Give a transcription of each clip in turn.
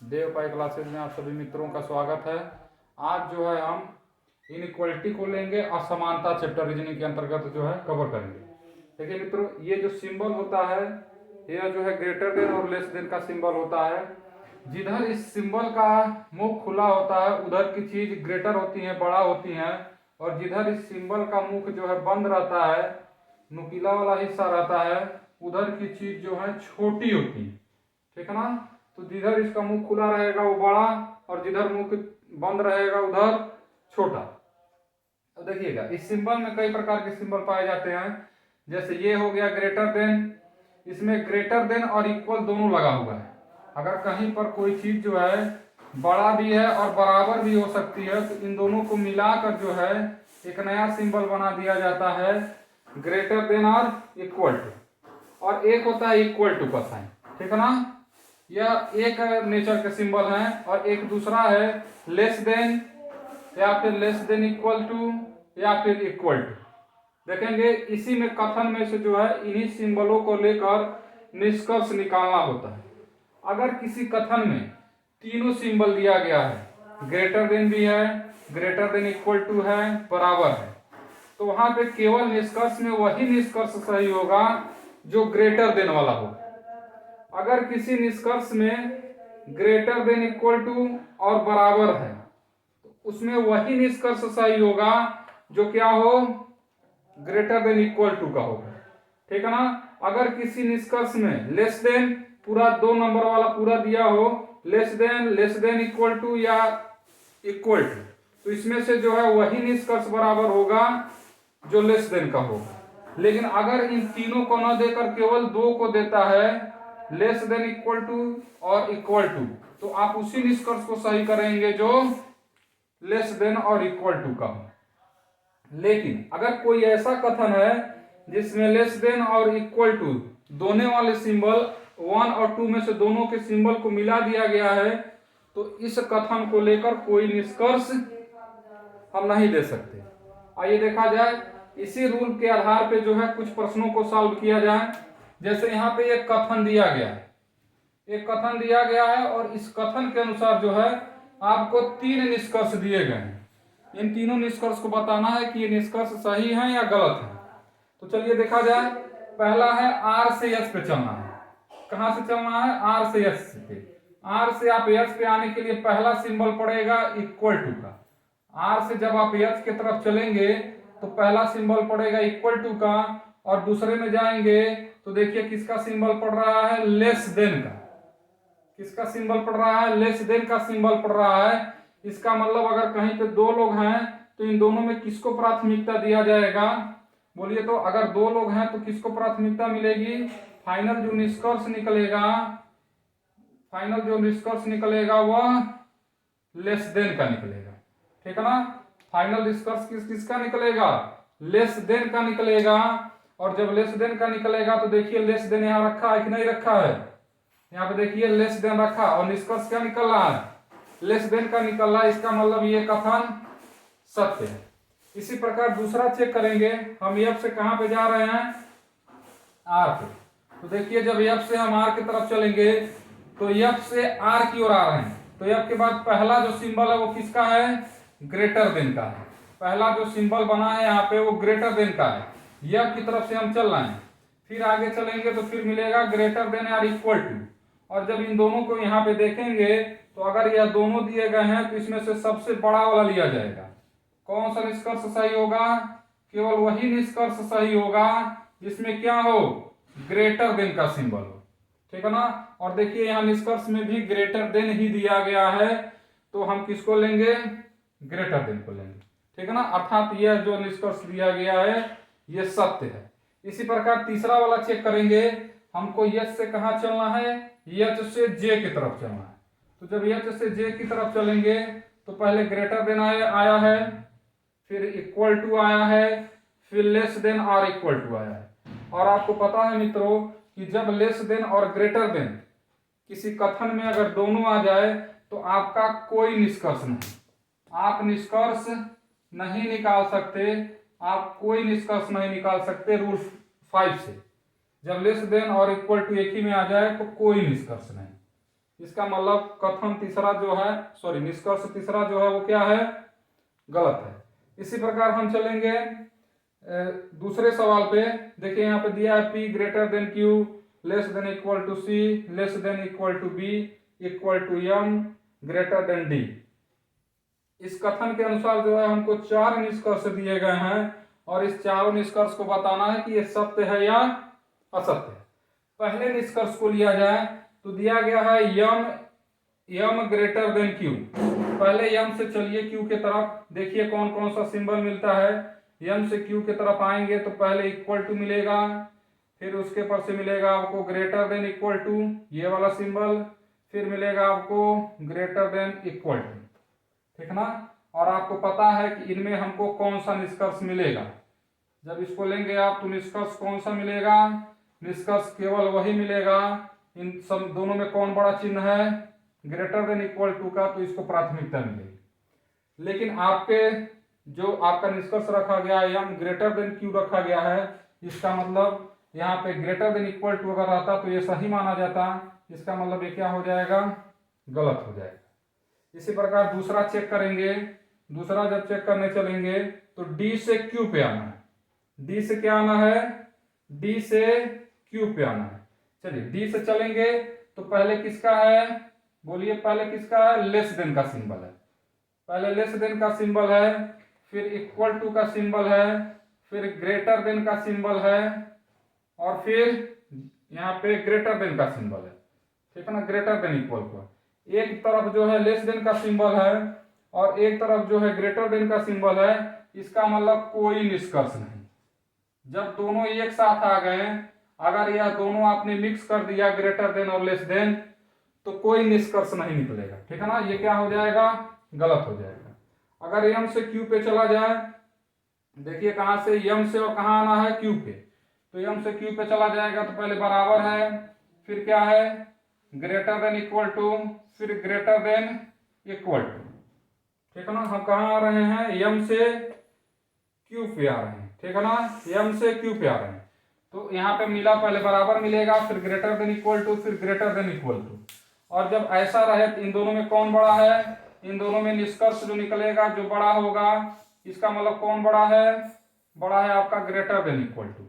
देव पाई classes में आप सभी मित्रों का स्वागत है। आज जो है हम इनइक्वालिटी को लेंगे, असमानता चैप्टर रीजनिंग के अंतर्गत जो है कवर करेंगे। देखिए मित्रों, ये जो सिंबल होता है यह जो है ग्रेटर देन और लेस देन का सिंबल होता है। जिधर इस सिंबल का मुख खुला होता है उधर की चीज ग्रेटर होती है, बड़ा होती है, और जिधर इस सिंबल का मुख जो है बंद रहता है, नुकीला वाला हिस्सा रहता है, उधर की चीज जो है छोटी होती है। ठीक है ना। तो जिधर इसका मुंह खुला रहेगा वो बड़ा, और जिधर मुंह बंद रहेगा उधर छोटा। अब देखिएगा, इस सिंबल में कई प्रकार के सिंबल पाए जाते हैं। जैसे ये हो गया ग्रेटर देन, इसमें ग्रेटर देन और इक्वल दोनों लगा हुआ है। अगर कहीं पर कोई चीज जो है बड़ा भी है और बराबर भी हो सकती है तो इन दोनों को मिलाकर जो है एक नया सिंबल बना दिया जाता है, ग्रेटर देन और इक्वल टू। और एक होता है इक्वल टू का साइन। ठीक है ना। यह एक नेचर के सिंबल है, और एक दूसरा है लेस देन, या फिर लेस देन इक्वल टू, या फिर इक्वल टू। देखेंगे इसी में कथन में से जो है इन्हीं सिंबलों को लेकर निष्कर्ष निकालना होता है। अगर किसी कथन में तीनों सिंबल दिया गया है, ग्रेटर देन भी है, ग्रेटर देन इक्वल टू है, बराबर है, तो वहां पे केवल निष्कर्ष में वही निष्कर्ष सही होगा जो ग्रेटर देन वाला होगा। अगर किसी निष्कर्ष में ग्रेटर देन इक्वल टू और बराबर है तो उसमें वही निष्कर्ष सही होगा जो क्या हो, ग्रेटर देन इक्वल टू का होगा। ठीक है ना। अगर किसी निष्कर्ष में लेस देन पूरा 2 नंबर वाला पूरा दिया हो, लेस देन इक्वल टू या इक्वल टू, तो इसमें से जो है वही निष्कर्ष बराबर होगा जो लेस देन का होगा। लेकिन अगर इन तीनों को न देकर केवल 2 को देता है, लेस देन इक्वल टू और इक्वल टू, तो आप उसी निष्कर्ष को सही करेंगे जो लेस देन और इक्वल टू का हो। लेकिन अगर कोई ऐसा कथन है जिसमें लेस देन और इक्वल टू दोनों वाले सिंबल 1 और 2 में से दोनों के सिंबल को मिला दिया गया है, तो इस कथन को लेकर कोई निष्कर्ष हम नहीं दे सकते। आइए देखा जाए, इसी रूल के आधार पे जो है कुछ प्रश्नों को सॉल्व किया जाए। जैसे यहाँ पे एक कथन दिया गया है, एक कथन दिया गया है, और इस कथन के अनुसार जो है आपको 3 निष्कर्ष दिए गए हैं। इन तीनों निष्कर्ष को बताना है कि ये निष्कर्ष सही है या गलत है। तो चलिए देखा जाए। पहला है आर से एस पे चलना है। कहां से चलना है? आर से एस पे। आर से आप एस पे आने के लिए पहला सिंबल पड़ेगा इक्वल टू का। आर से जब आप एस की तरफ चलेंगे तो पहला सिंबल पड़ेगा इक्वल टू का, और दूसरे में जाएंगे तो देखिए किसका सिंबल पड़ रहा है, लेस देन का। किसका सिंबल पड़ रहा है? लेस देन का सिंबल पड़ रहा है। इसका मतलब अगर कहीं पे 2 लोग हैं तो इन दोनों में किसको प्राथमिकता दिया जाएगा? बोलिए तो अगर 2 लोग हैं तो किसको प्राथमिकता मिलेगी? फाइनल जो निष्कर्ष निकलेगा वह लेस देन का निकलेगा। ठीक है ना। फाइनल निष्कर्ष किसका निकलेगा? लेस देन का निकलेगा। और जब लेस देन का निकलेगा तो देखिए लेस देन यहाँ रखा है कि नहीं रखा है? यहाँ पे देखिए लेस देन रखा, और निष्कर्ष क्या निकल रहा है? लेस देन का निकल रहा है। इसका मतलब ये कथन सत्य है। इसी प्रकार दूसरा चेक करेंगे हम। एफ से कहां पे जा रहे हैं? आर पे। तो देखिए जब एफ से हम आर की तरफ चलेंगे तो एफ से आर की ओर आ रहे हैं, तो एफ के बाद पहला जो सिंबल है वो किसका है? ग्रेटर देन का है। पहला जो सिंबल बना है यहाँ पे वो ग्रेटर देन का है। एफ की तरफ से हम चल रहे हैं, फिर आगे चलेंगे तो फिर मिलेगा ग्रेटर देन और इक्वल टू। और जब इन दोनों को यहाँ पे देखेंगे तो अगर यह दोनों दिए गए हैं तो इसमें से सबसे बड़ा वाला लिया जाएगा। कौन सा निष्कर्ष सही होगा? केवल वही निष्कर्ष सही होगा जिसमें क्या हो, ग्रेटर देन का सिंबल हो। ठीक है ना। और देखिए यहाँ निष्कर्ष में भी ग्रेटर देन ही दिया गया है, तो हम किसको लेंगे? ग्रेटर देन को लेंगे। ठीक है ना। अर्थात यह जो निष्कर्ष दिया गया है यह सत्य है। इसी प्रकार तीसरा वाला चेक करेंगे। हमको यच से कहां चलना है? यच से जे की तरफ चलना है। तो जब यच से जे की तरफ चलेंगे तो पहले ग्रेटर देन आया है, फिर इक्वल टू आया है, फिर लेस देन और इक्वल टू आया है। और आपको पता है मित्रों कि जब लेस देन और ग्रेटर देन किसी कथन में अगर दोनों आ जाए तो आपका कोई निष्कर्ष नहीं, आप निष्कर्ष नहीं निकाल सकते। आप कोई निष्कर्ष नहीं निकाल सकते रूल 5 से। जब लेस देन और इक्वल टू एक ही में आ जाए तो कोई निष्कर्ष नहीं। इसका मतलब कथन तीसरा जो है, सॉरी निष्कर्ष तीसरा जो है वो क्या है, गलत है। इसी प्रकार हम चलेंगे दूसरे सवाल पे। देखिए यहाँ पे दिया है P greater than Q, less than equal to C, less than equal to B, equal to M, greater than D। इस कथन के अनुसार जो है हमको 4 निष्कर्ष दिए गए हैं और इस चारों निष्कर्ष को बताना है कि ये सत्य है या असत्य है। पहले निष्कर्ष को लिया जाए तो दिया गया है यम ग्रेटर देन क्यू। पहले यम से चलिए क्यू के तरफ, देखिए कौन कौन सा सिंबल मिलता है। यम से क्यू के तरफ आएंगे तो पहले इक्वल टू मिलेगा, फिर उसके पर से मिलेगा आपको ग्रेटर देन इक्वल टू, ये वाला सिंबल, फिर मिलेगा आपको ग्रेटर देन इक्वल टू, ठीक ना। और आपको पता है कि इनमें हमको कौन सा निष्कर्ष मिलेगा। जब इसको लेंगे आप तो निष्कर्ष कौन सा मिलेगा, निष्कर्ष केवल वही मिलेगा। इन सब दोनों में कौन बड़ा चिन्ह है, ग्रेटर देन इक्वल टू का, तो इसको प्राथमिकता मिलेगी। लेकिन आपके जो आपका निष्कर्ष रखा गया है यम ग्रेटर देन क्यू रखा गया है, इसका मतलब यहाँ पे ग्रेटर देन इक्वल टू अगर रहता तो ये सही माना जाता, इसका मतलब ये क्या हो जाएगा, गलत हो जाएगा। इसी प्रकार दूसरा चेक करेंगे। दूसरा जब चेक करने चलेंगे तो डी से क्यू पे आना है। डी से क्या आना है, डी से क्यू पे आना है। चलिए डी से चलेंगे तो पहले किसका है, बोलिए पहले किसका है, लेस देन का सिंबल है। पहले लेस देन का सिंबल है, फिर इक्वल टू का सिंबल है, फिर ग्रेटर देन का सिंबल है, और फिर यहाँ पे ग्रेटर देन का सिंबल है, ठीक है ना, ग्रेटर देन इक्वल टू। एक तरफ जो है लेस देन का सिंबल है और एक तरफ जो है ग्रेटर देन का सिंबल है, इसका मतलब कोई निष्कर्ष नहीं। जब दोनों एक साथ आ गए, अगर यह दोनों आपने मिक्स कर दिया ग्रेटर देन और लेस देन, तो कोई निष्कर्ष नहीं निकलेगा, ठीक है ना, ये क्या हो जाएगा, गलत हो जाएगा। अगर यम से क्यू पे चला जाए, देखिए कहां से, यम से और कहां आना है, क्यू पे, तो यम से क्यू पे चला जाएगा तो पहले बराबर है, फिर क्या है, ग्रेटर देन इक्वल टू, फिर ग्रेटर देन इक्वल टू, ठीक है ना। हम कहाँ आ रहे हैं, यम से क्यू पे आ रहे हैं, ठीक है ना, यम से क्यू पे आ रहे हैं। तो यहाँ पे मिला, पहले बराबर मिलेगा, फिर ग्रेटर देन इक्वल टू, फिर ग्रेटर देन इक्वल टू। और जब ऐसा रहे तो इन दोनों में कौन बड़ा है, इन दोनों में निष्कर्ष जो निकलेगा जो बड़ा होगा, इसका मतलब कौन बड़ा है, बड़ा है आपका ग्रेटर देन इक्वल टू।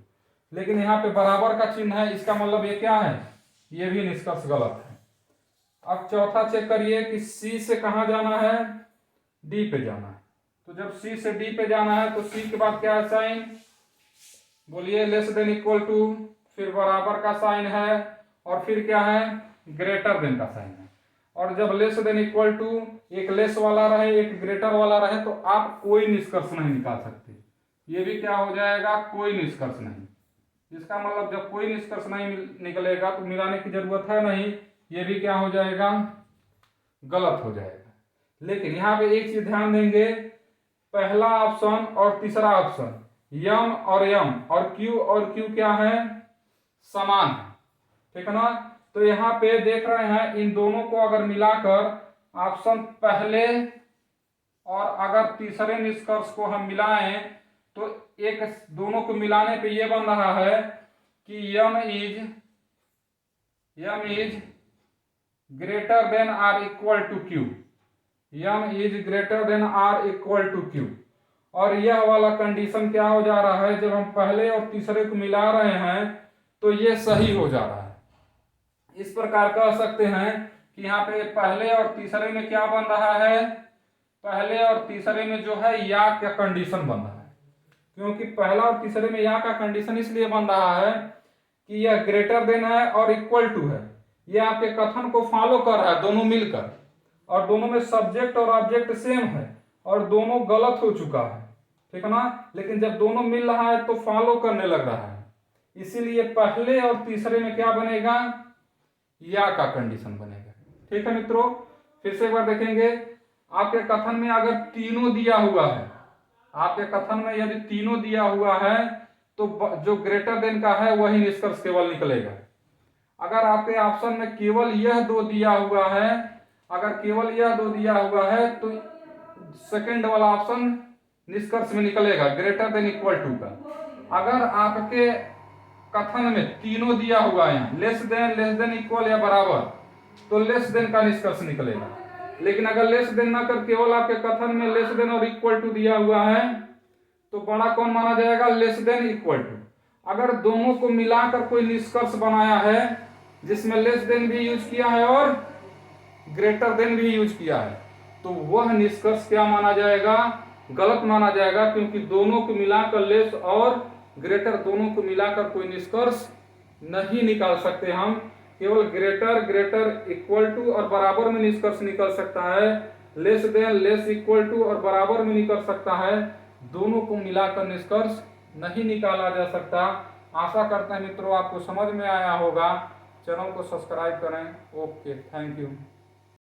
लेकिन यहाँ पे बराबर का चिन्ह है, इसका मतलब ये क्या है, ये भी निष्कर्ष गलत है। अब चौथा चेक करिए कि सी से कहाँ जाना है, डी पे जाना है। तो जब सी से डी पे जाना है तो सी के बाद क्या है साइन, बोलिए लेस देन इक्वल टू, फिर बराबर का साइन है, और फिर क्या है, ग्रेटर देन का साइन है। और जब लेस देन इक्वल टू, एक लेस वाला रहे एक ग्रेटर वाला रहे, तो आप कोई निष्कर्ष नहीं निकाल सकते। ये भी क्या हो जाएगा, कोई निष्कर्ष नहीं। इसका मतलब जब कोई निष्कर्ष नहीं निकलेगा तो मिलाने की जरूरत है नहीं, ये भी क्या हो जाएगा, गलत हो जाएगा। लेकिन यहाँ पे एक चीज ध्यान देंगे, पहला ऑप्शन और तीसरा ऑप्शन, यम और क्यू क्या है, समान है, ठीक है ना। तो यहाँ पे देख रहे हैं इन दोनों को अगर मिलाकर ऑप्शन पहले और अगर तीसरे निष्कर्ष को हम मिलाएं तो एक दोनों को मिलाने पे ये बन रहा है कि M is greater than or equal to Q, M is greater than or equal to Q. और यह वाला कंडीशन क्या हो जा रहा है, जब हम पहले और तीसरे को मिला रहे हैं तो ये सही हो जा रहा है। इस प्रकार कह सकते हैं कि यहाँ पे पहले और तीसरे में क्या बन रहा है, पहले और तीसरे में जो है या का कंडीशन बन रहा है। क्योंकि पहला और तीसरे में या का कंडीशन इसलिए बन रहा है कि यह ग्रेटर देन है और इक्वल टू है, यह आपके कथन को फॉलो कर रहा है दोनों मिलकर, और दोनों में सब्जेक्ट और ऑब्जेक्ट सेम है और दोनों गलत हो चुका है, ठीक है ना। लेकिन जब दोनों मिल रहा है तो फॉलो करने लग रहा है, इसीलिए पहले और तीसरे में क्या बनेगा, या का कंडीशन बनेगा, ठीक है मित्रों। फिर से एक बार देखेंगे, आपके कथन में अगर तीनों दिया हुआ है, आपके कथन में यदि तीनों दिया हुआ है तो जो ग्रेटर देन का है वही निष्कर्ष केवल निकलेगा। अगर आपके ऑप्शन में केवल यह दो दिया हुआ है, अगर केवल यह दो दिया हुआ है तो सेकंड वाला ऑप्शन निष्कर्ष में निकलेगा ग्रेटर देन इक्वल टू का। अगर आपके कथन में तीनों दिया हुआ है, लेस देन इक्वल या बराबर, तो लेस देन का निष्कर्ष निकलेगा। लेकिन अगर लेस देन ना कर केवल आपके कथन में लेस देन और इक्वल टू दिया हुआ है तो बड़ा कौन माना जाएगा? Less than equal to. अगर दोनों को मिलाकर कोई निष्कर्ष बनाया है जिसमें लेस देन भी यूज किया है और ग्रेटर देन भी यूज किया है तो वह निष्कर्ष क्या माना जाएगा? गलत माना जाएगा, क्योंकि दोनों को मिलाकर लेस और ग्रेटर दोनों को मिलाकर कोई निष्कर्ष नहीं निकाल सकते हम। केवल ग्रेटर, ग्रेटर इक्वल टू और बराबर में निष्कर्ष निकल सकता है। Less than, less equal to और बराबर में निकल सकता है। दोनों को मिलाकर निष्कर्ष नहीं निकाला जा सकता। आशा करते हैं मित्रों आपको समझ में आया होगा। चैनल को सब्सक्राइब करें। Okay, thank you.